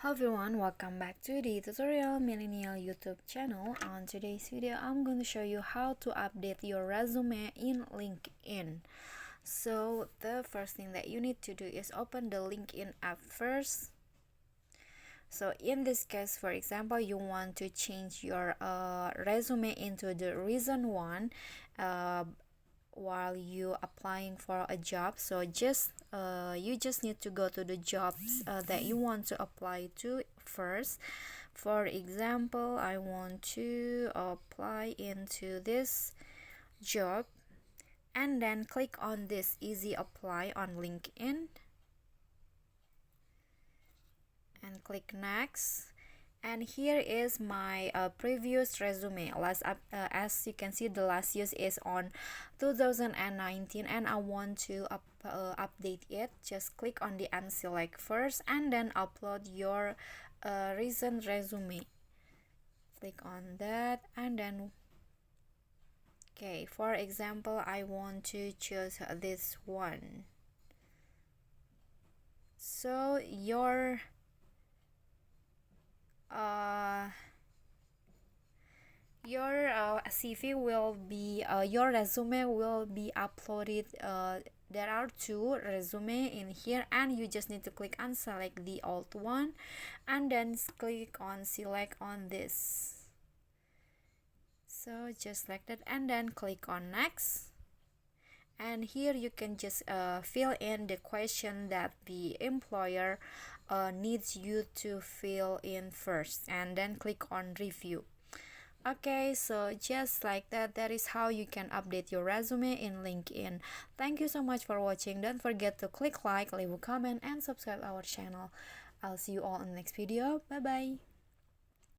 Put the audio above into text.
Hello everyone, welcome back to the Tutorial Millennial YouTube channel. On today's video, I'm going to show you how to update your resume in LinkedIn. So the first thing that you need to do is open the LinkedIn app first. So in this case, for example, you want to change your resume into the recent one while you applying for a job. So you just need to go to the jobs that you want to apply to first. For example, I want to apply into this job, and then click on this easy apply on LinkedIn and click next. And here is my previous resume. As you can see, the last use is on 2019, and I want to update it. Just click on the unselect first and then upload your recent resume. Click on that, and then okay, for example, I want to choose this one. So your CV will be your resume will be uploaded. There are two resume in here, and you just need to click on select the old one and then click on select on this. So just select it and then click on next. And here you can just fill in the question that the employer needs you to fill in first, and then click on review. Okay, so just like that, that is how you can update your resume in LinkedIn. Thank you so much for watching. Don't forget to click like, leave a comment, and subscribe our channel. I'll see you all in the next video. Bye bye.